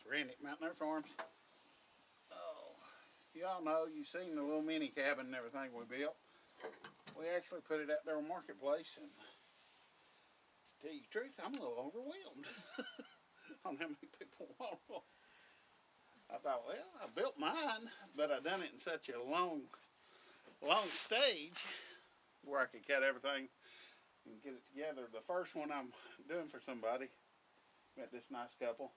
Randy at Mountain Air Farms. Oh, y'all know, you've seen the little mini cabin and everything we built. We actually put it out there on Marketplace, and to tell you the truth, I'm a little overwhelmed on how many people want one. I thought, well, I built mine, but I done it in such a long stage where I could cut everything and get it together. The first one I'm doing for somebody, met this nice couple.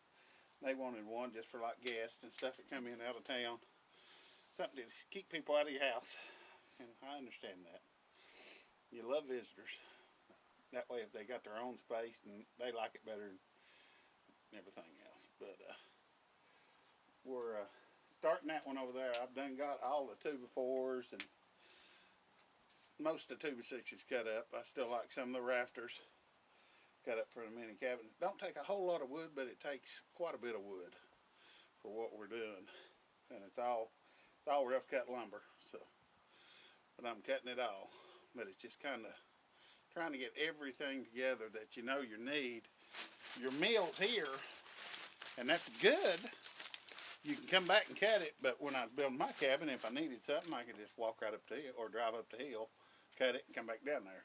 They wanted one just for like guests and stuff that come in out of town. Something to keep people out of your house. And I understand that. You love visitors. That way if they got their own space and they like it better than everything else. But we're starting that one over there. I've done got all the 2x4s and most of the 2x6s cut up. I still like some of the rafters cut up for the mini cabin. Don't take a whole lot of wood, but it takes quite a bit of wood for what we're doing. And it's all rough cut lumber. So, but I'm cutting it all. But it's just kind of trying to get everything together that you know you need. Your meal's here, and that's good. You can come back and cut it, but when I was building my cabin, if I needed something, I could just walk right up the hill or drive up the hill, cut it, and come back down there.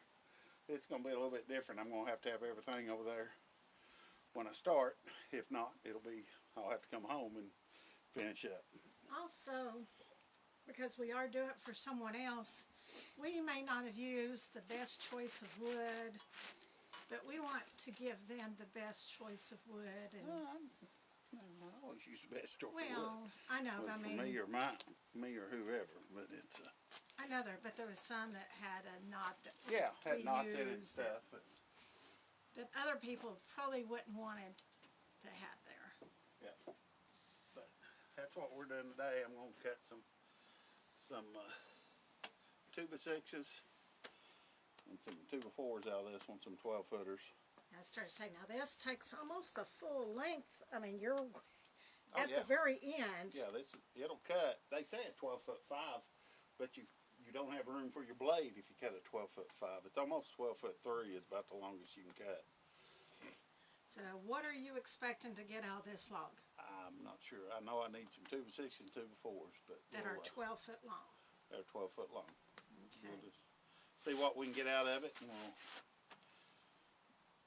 It's going to be a little bit different. I'm going to have everything over there when I start. If not, I'll have to come home and finish up. Also, because we are doing it for someone else, we may not have used the best choice of wood, but we want to give them the best choice of wood. And I always use the best choice of well, wood. I know, but I mean, me or whoever, but it's I know but there was some that had a knot that had we knots in it and used stuff. But that other people probably wouldn't want it to have there. yeah, but that's what we're doing today. I'm going to cut some 2x6s and some 2x4s out of this one, some 12-footers. I started saying, now this takes almost the full length. I mean, you're at yeah. the very end. Yeah, it'll cut. They say a 12'5", but you don't have room for your blade if you cut a 12'5". It's almost 12'3" is about the longest you can cut. So what are you expecting to get out of this log? I'm not sure. I know I need some 2x6s and 2x4s, but that are 12 foot long. They're 12 foot long. Okay. We'll just see what we can get out of it, and we'll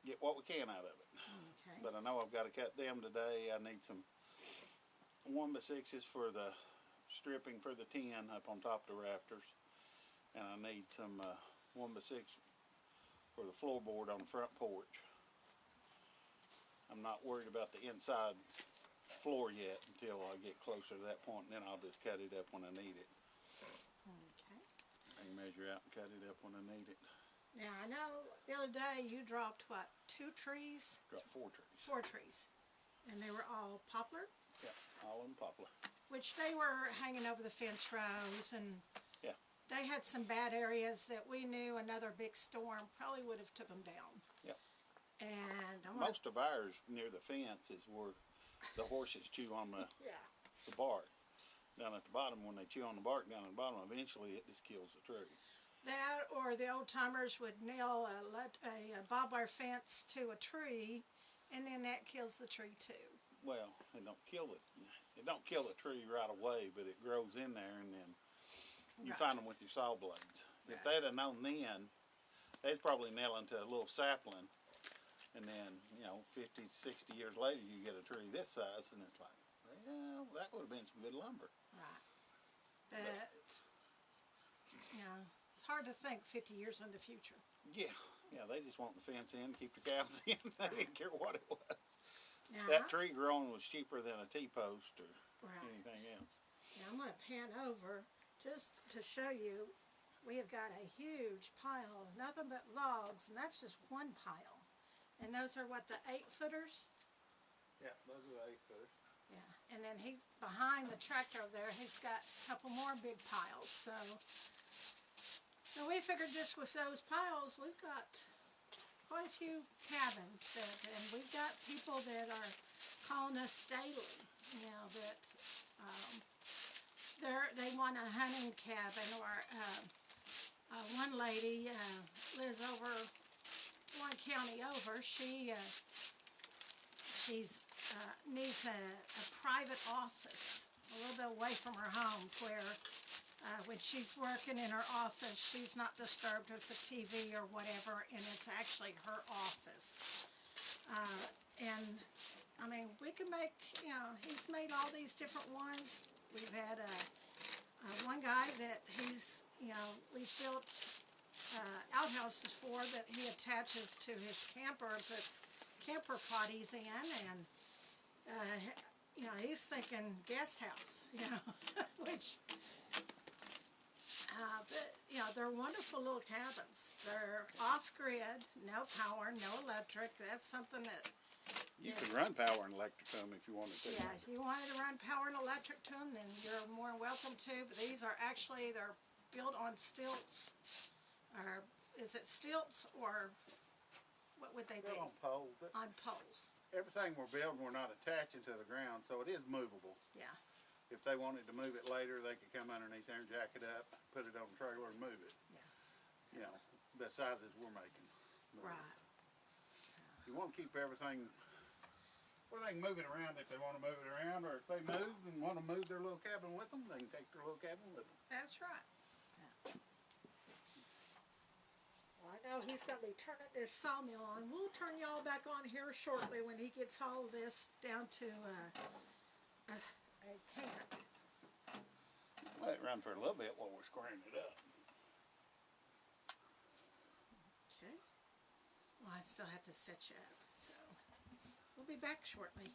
get what we can out of it. Okay. But I know I've got to cut them today. I need some 1x6s for the stripping for the tin up on top of the rafters, and I need some 1x6 for the floorboard on the front porch. I'm not worried about the inside floor yet until I get closer to that point, and then I'll just cut it up when I need it. Okay. I can measure out and cut it up when I need it. Now I know the other day you dropped what, 2 trees? Dropped 4 trees. 4 trees. And they were all poplar? Yeah, all in poplar. Which they were hanging over the fence rows, and yeah, they had some bad areas that we knew another big storm probably would have took them down. Yep. And most of ours near the fence is where the horses chew on the bark. Down at the bottom, when they chew on the bark down at the bottom, eventually it just kills the tree. That, or the old timers would nail a barbed wire fence to a tree, and then that kills the tree too. Well, it don't kill it. It don't kill the tree right away, but it grows in there, and then you find them with your saw blades. Right. If they'd have known then, they'd probably nail into a little sapling, and then 50, 60 years later, you get a tree this size, and it's like, well, that would have been some good lumber. Right. But it's hard to think 50 years in the future. Yeah, they just want the fence in, keep the cows in. They didn't care what it was. Now, that tree growing was cheaper than a T-post or anything else. Now I'm going to pan over just to show you. We have got a huge pile of nothing but logs, and that's just one pile. And those are what, the 8-footers? Yeah, those are the 8-footers. Yeah, and then behind the tractor over there, he's got a couple more big piles. So we figured just with those piles, we've got quite a few cabins, and we've got people that are calling us daily, that they want a hunting cabin, or one lady lives over one county over. She's needs a private office a little bit away from her home to where when she's working in her office, she's not disturbed with the TV or whatever, and it's actually her office. And I mean, we can make, he's made all these different ones. We've had one guy that we built outhouses for that he attaches to his camper, puts camper potties in, and he's thinking guest house, which, but they're wonderful little cabins. They're off-grid, no power, no electric. That's something that You could run power and electric to them if you wanted to. if you wanted to run power and electric to them, then you're more welcome to. But these are actually, they're built on stilts. Or is it stilts or what would they be? They're on poles. On poles. Everything we're building, we're not attaching to the ground, so it is movable. Yeah. If they wanted to move it later, they could come underneath there and jack it up, put it on the trailer and move it. Yeah. The sizes we're making. Right. You want to keep everything, well, they can move it around if they want to move it around, or if they move and want to move their little cabin with them, they can take their little cabin with them. That's right. Yeah. Well, I know he's going to be turning this sawmill on. We'll turn y'all back on here shortly when he gets all of this down to a camp. Let it run for a little bit while we're squaring it up. Okay. Well, I still have to set you up, so we'll be back shortly.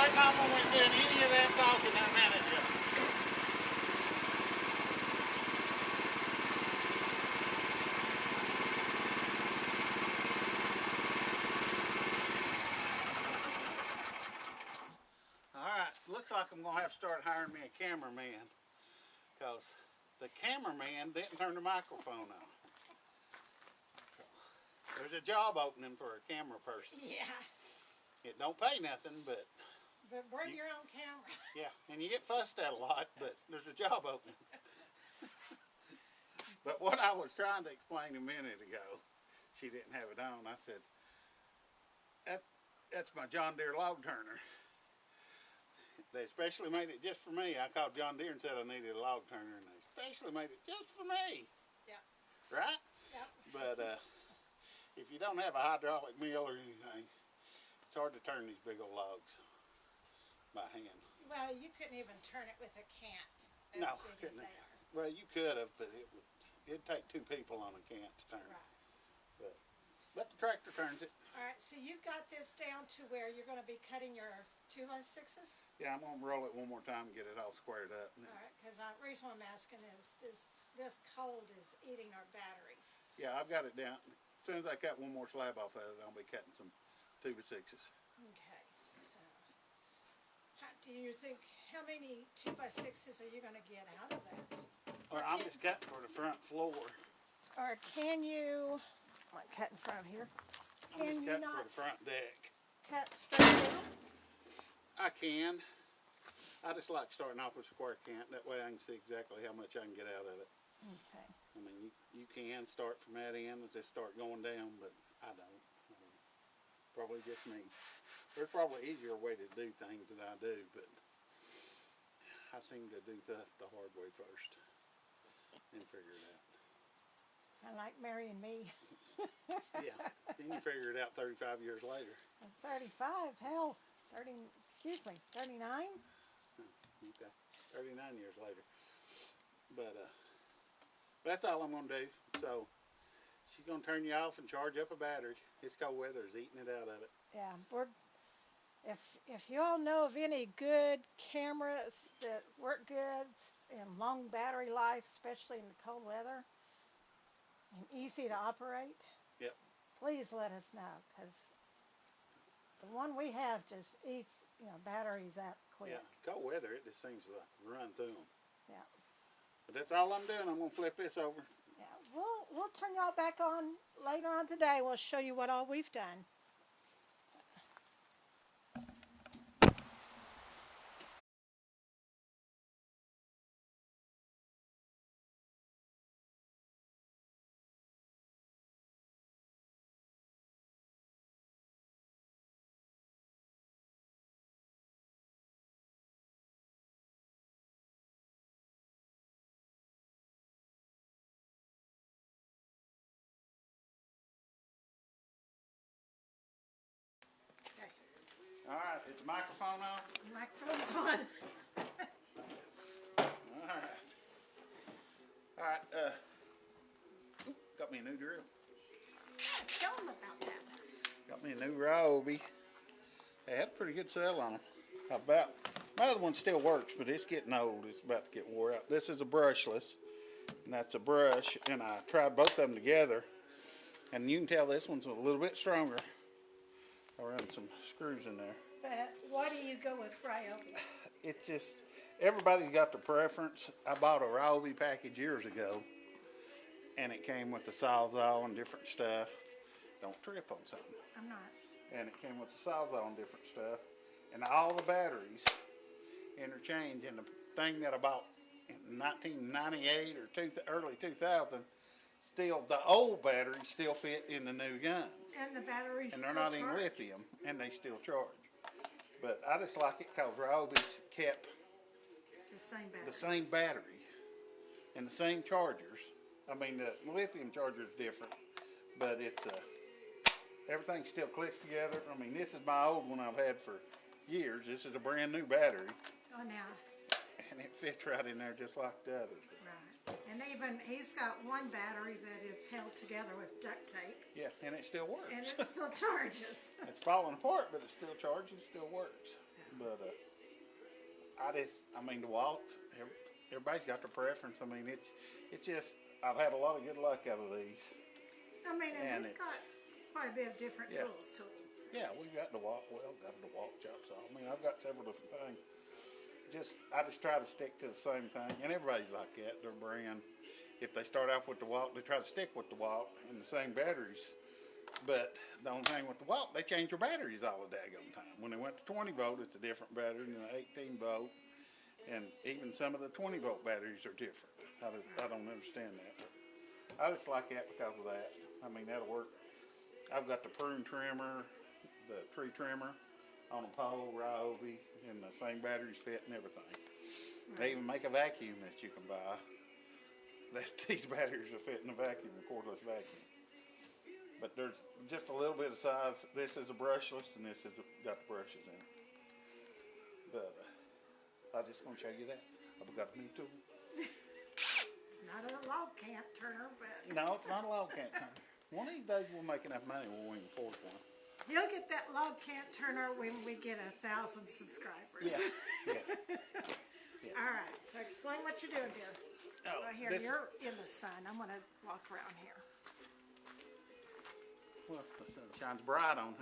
right now when we're doing any of that talking, I manage it. Alright, looks like I'm gonna have to start hiring me a cameraman. Because the cameraman didn't turn the microphone on. There's a job opening for a camera person. Yeah, It don't pay nothing, but but bring your own camera. yeah, and you get fussed at a lot, but there's a job opening. But what I was trying to explain a minute ago, she didn't have it on. I said, that's my John Deere log turner. They especially made it just for me. I called John Deere and said I needed a log turner, and they especially made it just for me. Yeah. Right? Yep. But if you don't have a hydraulic mill or anything, it's hard to turn these big old logs by hand. Well, you couldn't even turn it with a cant as No, big as couldn't. they are. Well, you could have, but it'd take two people on a cant to turn it. Right. But the tractor turns it. All right, so you've got this down to where you're going to be cutting your 2x6s? Yeah, I'm gonna roll it one more time and get it all squared up. All right, because the reason I'm asking is this cold is eating our batteries. Yeah, I've got it down. As soon as I cut one more slab off of it, I'll be cutting some 2x6s. Okay. Do you think, how many 2x6s are you going to get out of that? Or I'm just cutting for the front floor. Or can you, like cut in front of here, I'm just Can you cutting for not- the front deck. cut straight down? I can. I just like starting off with square cant. That way I can see exactly how much I can get out of it. Okay. I mean, you can start from that end and just start going down, but I don't. Probably just me. There's probably easier way to do things than I do, but I seem to do stuff the hard way first and figure it out. Kind of like Mary and me. Yeah, then you figure it out 35 years later. 35, hell, 39? Okay, 39 years later. But that's all I'm gonna do. So she's gonna turn you off and charge up a battery. This cold weather is eating it out of it. Yeah, if you all know of any good cameras that work good and long battery life, especially in the cold weather, and easy to operate, Yep. please let us know, because the one we have just eats, batteries that quick. Yeah, cold weather, it just seems to run through them. Yeah. But that's all I'm doing. I'm gonna flip this over. Yeah, we'll turn y'all back on later on today. We'll show you what all we've done. Okay, All right, is the microphone on? the microphone's on. All right, got me a new drill. Tell them about that. Got me a new Ryobi. They had a pretty good sale on them. About, my other one still works, but it's getting old. It's about to get wore out. This is a brushless, and that's a brush, and I tried both of them together, and you can tell this one's a little bit stronger. I run some screws in there. But why do you go with Ryobi? It's just, everybody's got their preference. I bought a Ryobi package years ago, and it came with the Sawzall and different stuff. Don't trip on something. I'm not. And it came with the Sawzall and different stuff. And all the batteries interchange. And the thing that I bought in 1998 or early 2000, still, the old batteries still fit in the new guns. And the batteries And still they're not charge. in lithium, and they still charge. But I just like it because Ryobi's kept The same battery. the same battery and the same chargers. I mean, the lithium charger is different, but it's everything still clicks together. I mean, this is my old one I've had for years. This is a brand new battery, Oh, now, and it fits right in there just like the others. right. And even, he's got one battery that is held together with duct tape, Yeah, and it still works. and it still charges. It's falling apart, but it still charges, still works. So, But I mean, the Waltz, everybody's got their preference. I mean, it's just, I've had a lot of good luck out of these. I mean, and And we've got quite a bit of different Yeah. tools. Yeah, we've got the Waltz, got the Waltz chop saw. I mean, I've got several different things. I just try to stick to the same thing, and everybody's like that. Their brand, if they start off with the Waltz, they try to stick with the Waltz and the same batteries. But the only thing with the Waltz, they change their batteries all the daggone time. When they went to 20 volt, it's a different battery than the 18 volt, and even some of the 20 volt batteries are different. I don't understand that. But I just like that because of that. I mean, that'll work. I've got the prune trimmer, the tree trimmer on a pole, Ryobi, and the same batteries fit and everything. They even make a vacuum that you can buy. These batteries will fit in a vacuum, a cordless vacuum. But there's just a little bit of size. This is a brushless, and this has got the brushes in it. But I just want to show you that. I've got a new tool. It's not a log camp turner, but No, it's not a log cat turner. One of these days we'll make enough money where we can afford one. you'll get that log camp turner when we get 1,000 subscribers. Yeah. All right, so explain what you're doing here. Oh, Right here, this- you're in the sun. I'm gonna walk around here. Well, the sun shines bright on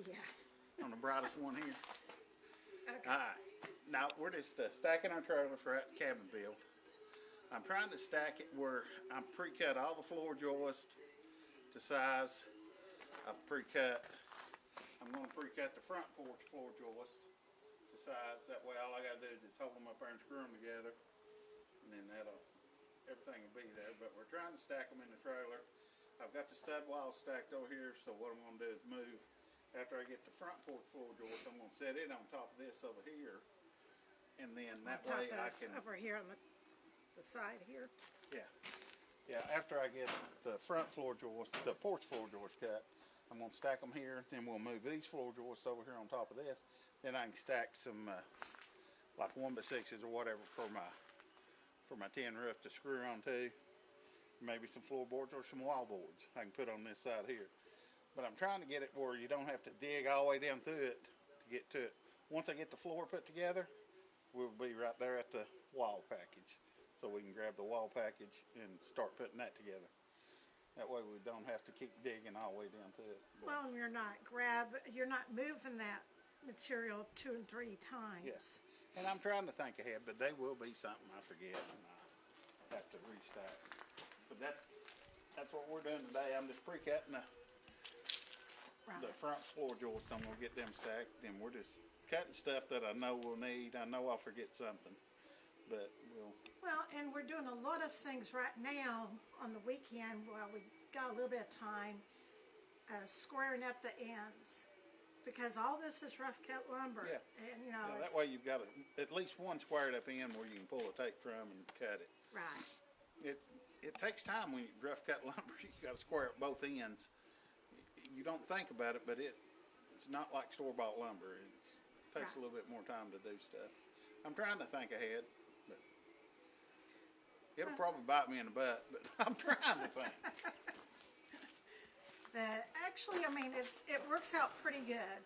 Yeah. on the brightest one here. Okay. All right. Now we're just stacking our trailer for that cabin build. I'm trying to stack it where I'm pre-cut all the floor joists to size. I'm going to pre-cut the front porch floor joist to size. That way all I got to do is just hold them up there and screw them together, and then everything will be there. But we're trying to stack them in the trailer. I've got the stud walls stacked over here, so what I'm going to do is move. After I get the front porch floor joist, I'm going to set it on top of this over here, and then that On top way I of- can. over here on the side here. Yeah, after I get the front floor joist, the porch floor joist cut, I'm gonna stack them here, then we'll move these floor joists over here on top of this. Then I can stack some, like 1x6s or whatever for my tin roof to screw onto. Maybe some floorboards or some wall boards I can put on this side here. But I'm trying to get it where you don't have to dig all the way down through it to get to it. Once I get the floor put together, we'll be right there at the wall package. So we can grab the wall package and start putting that together. That way we don't have to keep digging all the way down to it. But Well, you're not moving that material 2 and 3 times. Yes. And I'm trying to think ahead, but there will be something I forget and I have to restack. But that's what we're doing today. I'm just pre-cutting the Right. front floor joists. I'm gonna get them stacked, and we're just cutting stuff that I know we'll need. I know I'll forget something, but Well, and we're doing a lot of things right now on the weekend while we got a little bit of time, squaring up the ends, because all this is rough cut lumber. Yeah. And that it's way you've got at least one squared up end where you can pull a tape from and cut it. right. It takes time when you rough cut lumber. You got to square up both ends. You don't think about it, but it's not like store-bought lumber. It takes a Right. little bit more time to do stuff. I'm trying to think ahead, but it'll probably bite me in the butt. But I'm trying to think. But actually, I mean, it works out pretty good,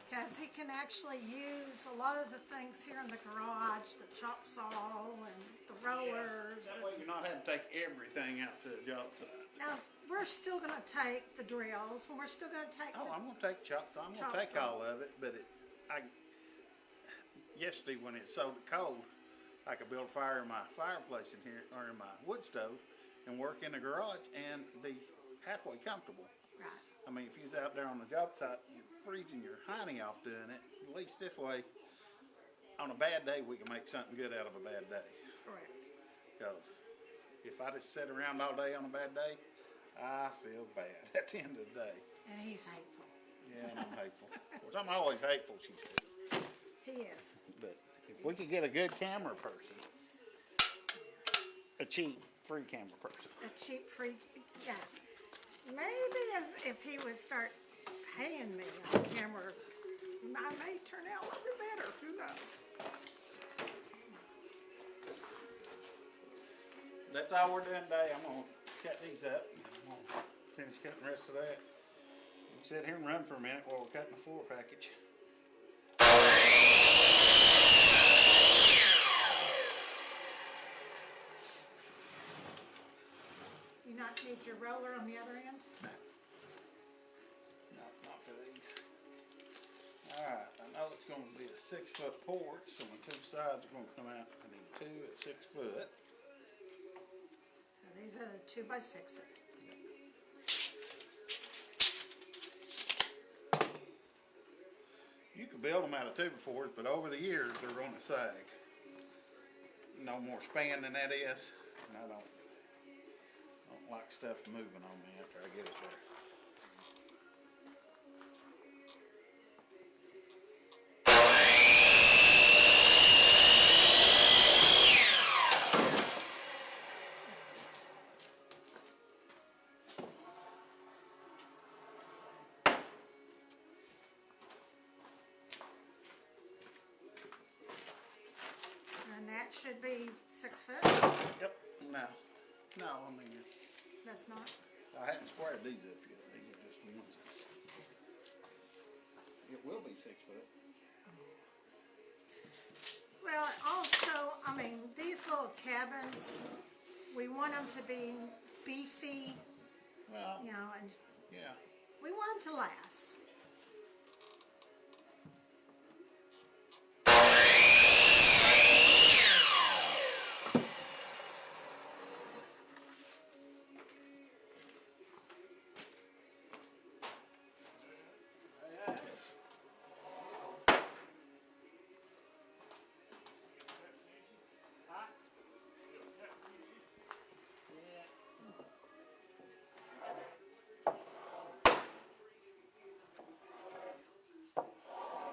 because he can actually use a lot of the things here in the garage, the chop saw and the rollers. That way you're not having to take everything out to the job site. Now, we're still going to take the drills, and we're still going to take Oh, I'm gonna take chop saw. I'm Chop gonna take saw. all of it, but yesterday when it's so cold, I could build a fire in my fireplace in here, or in my wood stove, and work in the garage and be halfway comfortable. Right. I mean, if you was out there on the job site, you're freezing your hiney off doing it. At least this way, on a bad day, we can make something good out of a bad day. Correct. Because if I just sit around all day on a bad day, I feel bad at the end of the day. And he's hateful. Yeah, and I'm hateful. Of course, I'm always hateful, she says. He is. But if we could get a good camera person, a cheap, free camera person. A cheap free, yeah. Maybe if he would start paying me on camera, I may turn out a little bit better. Who knows? That's all we're doing today. I'm gonna cut these up. I'm gonna finish cutting the rest of that. We'll sit here and run for a minute while we're cutting the floor package. not need your roller on the other end? No. Not for these. Alright, I know it's gonna be a 6-foot porch, so my two sides are gonna come out. I need two at 6 foot. So these are the 2x6s. You could build them out of 2x4s, but over the years they're gonna sag. No more span than that is, and I don't like stuff moving on me after I get it there. And that should be 6 foot? Yep. No, I mean, That's not? I hadn't squared these up yet. These are just onesies. It will be 6 foot. Well, also, I mean, these little cabins, we want them to be beefy, Well, you know, and yeah. we want them to last.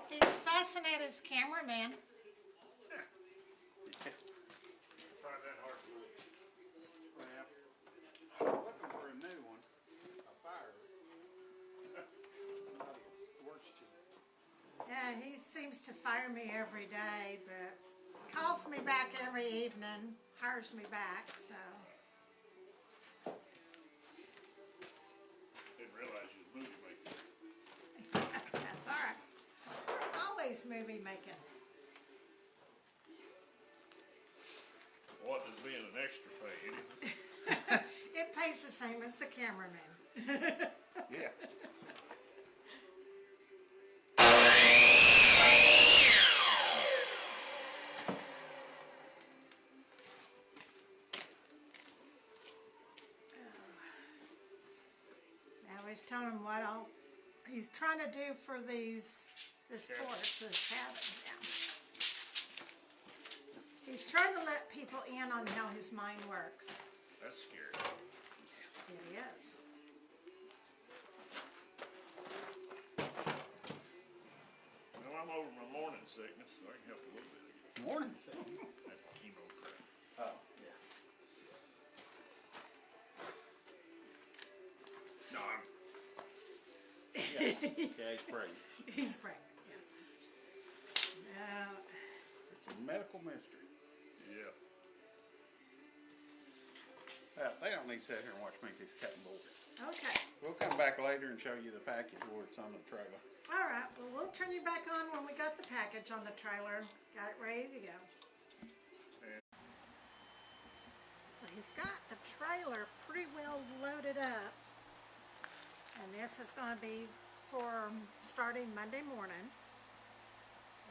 He's fussing at his cameraman. Find that hard to believe. Well, I'm looking for a new one. A fire. Works cheap. Yeah, he seems to fire me every day, but calls me back every evening, hires me back, so. Didn't realize you was movie making. That's all right. We're always movie making. What does being an extra pay? Anything? It pays the same as the cameraman. Yeah. I was telling him what he's trying to do for this porch, for this cabin, yeah. He's trying to let people in on how his mind works. That's scary. It is. Well, I'm over my morning sickness, so I can help a little bit. Morning, Sam. That chemo crap. Oh, yeah. No, I'm. Yeah, he's pregnant. He's pregnant, yeah. Now, It's a medical mystery. Yeah. They don't need to sit here and watch me kiss cat and board. okay. We'll come back later and show you the package where it's on the trailer. All right, well, we'll turn you back on when we got the package on the trailer. Got it ready to go. Well, he's got the trailer pretty well loaded up. And this is going to be for starting Monday morning.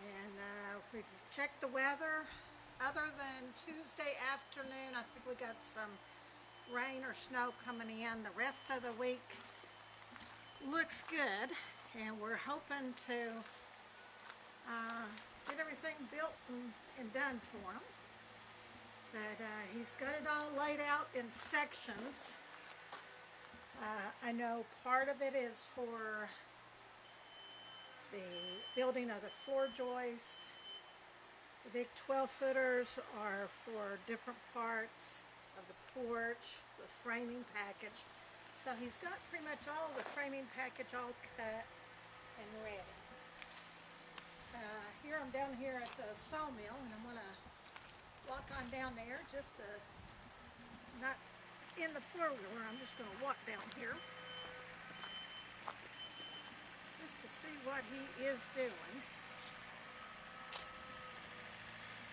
And we've checked the weather. Other than Tuesday afternoon, I think we got some rain or snow coming in. The rest of the week looks good. And we're hoping to get everything built and done for him. But he's got it all laid out in sections. I know part of it is for the building of the floor joist. The big 12-footers are for different parts of the porch, the framing package. So he's got pretty much all the framing package all cut and ready. So here I'm down here at the sawmill, and I'm gonna walk on down there just to, not in the floor wheeler, I'm just gonna walk down here just to see what he is doing.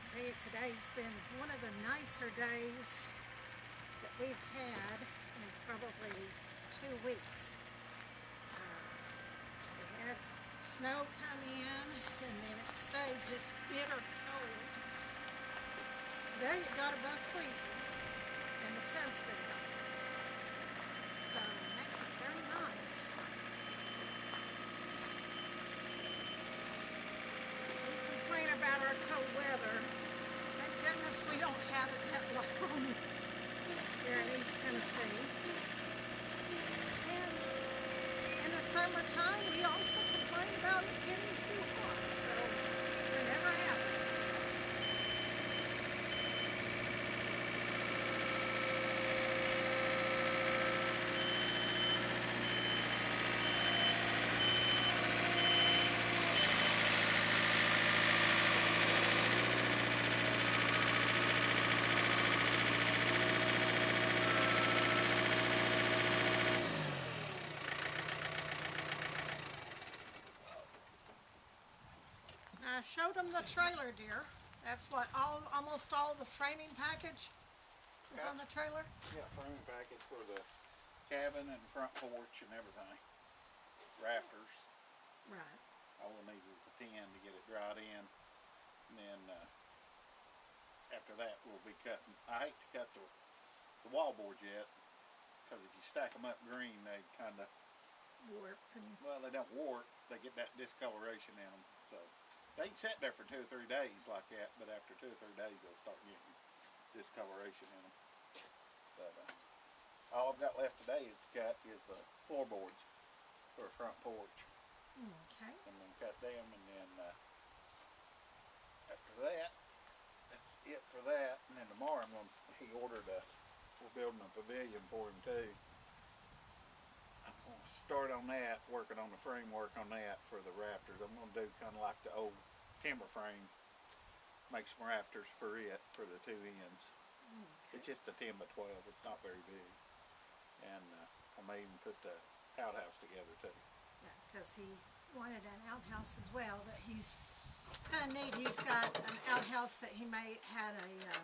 I tell you, today's been one of the nicer days that we've had in probably 2 weeks. We had snow come in, and then it stayed just bitter cold. Today it got above freezing, and the sun's been out. So it makes it very nice. We complain about our cold weather. Thank goodness we don't have it that long here in East Tennessee. And in the summertime, we also complain about it getting too hot, so we're never happy with this. I showed them the trailer, dear. That's what almost all the framing package is on the trailer. Yeah, framing package for the cabin and front porch and everything. Rafters. Right. All we need is the tin to get it dried in. And then, after that, we'll be cutting. I hate to cut the wall boards yet, because if you stack them up green, they kind of, Warp and well, they don't warp. They get that discoloration in them. So they can sit there for 2 or 3 days like that, but after 2 or 3 days, they'll start getting discoloration in them. But all I've got left today is the floorboards for a front porch. okay. I'm gonna cut them, and then after that, that's it for that. And then tomorrow, he ordered we're building a pavilion for him too. I'm gonna start on that, working on the framework on that for the rafters. I'm gonna do kind of like the old timber frame, make some rafters for it for the 2 ends. It's just a 10 by 12. It's not very big, and I may even put the outhouse together too. Yeah, because he wanted an outhouse as well. It's kind of neat. He's got an outhouse that he had a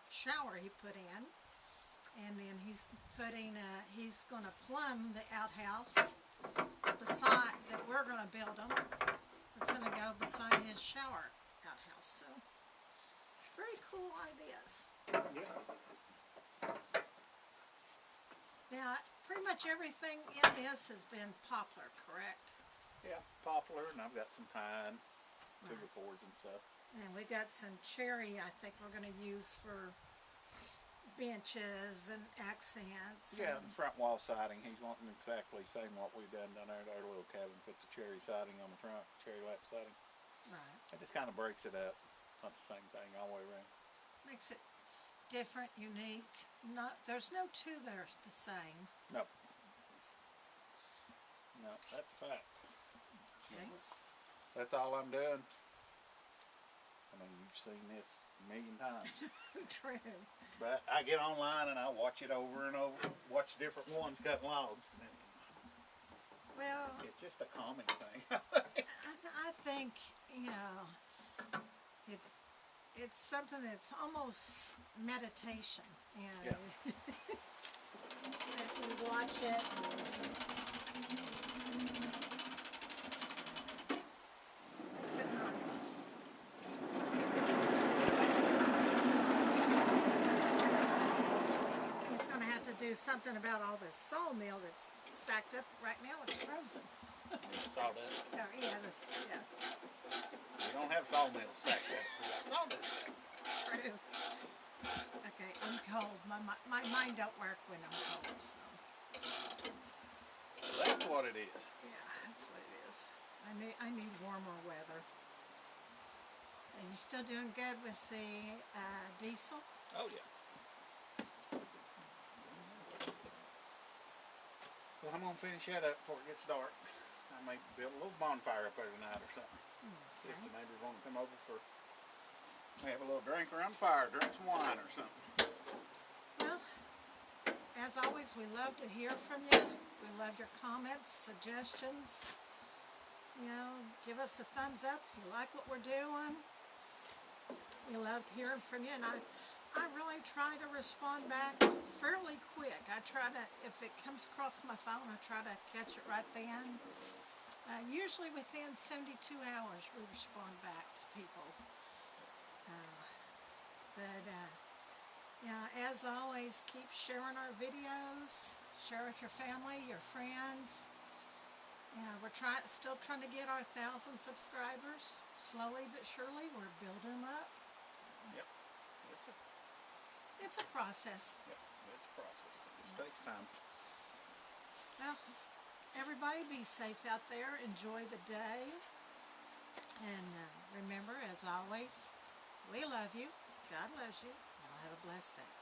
shower he put in, and then he's going to plumb the outhouse that we're going to build him. It's going to go beside his shower outhouse. So, very cool ideas. Yeah. Now, pretty much everything in this has been poplar, correct? Yeah, poplar, and I've got some pine, Right. 2x4s and stuff. And we've got some cherry I think we're going to use for benches and accents. Yeah, and- the front wall siding, he's wanting exactly the same what we've done down there at our little cabin, put the cherry siding on the front, cherry lap siding. Right. It just kind of breaks it up, not the same thing all the way around. Makes it different, unique. There's no two that are the same. No. No, that's a fact. Okay. That's all I'm doing. I mean, you've seen this a million times. True. But I get online and I watch it over and over, watch different ones cutting logs. And Well, it's just a calming thing. I think, it's something that's almost meditation. Yeah. That we watch it. Makes it nice. He's going to have to do something about all this sawmill that's stacked up right now. It's frozen. Sawdust. Oh, yeah. We don't have sawmills stacked up. We got sawdust stacked. True. Okay, I'm cold. My mind don't work when I'm cold, so. That's what it is. Yeah, that's what it is. I need warmer weather. Are you still doing good with the diesel? Oh yeah. Well, I'm gonna finish that up before it gets dark. I may build a little bonfire up there tonight or something. Okay. If the neighbors want to come over for, may have a little drink around the fire, drink some wine or something. Well, as always, we love to hear from you. We love your comments, suggestions. Give us a thumbs up if you like what we're doing. We loved hearing from you, and I I really try to respond back fairly quick. I try to, if it comes across my phone, I try to catch it right then. Usually within 72 hours we respond back to people. So, but as always, keep sharing our videos. Share with your family, your friends. We're still trying to get our 1,000 subscribers. Slowly but surely, we're building them up. Yep. It's a process. Yep. It's a process. It just takes time. Well, everybody be safe out there. Enjoy the day. And remember, as always, we love you. God loves you. Y'all have a blessed day.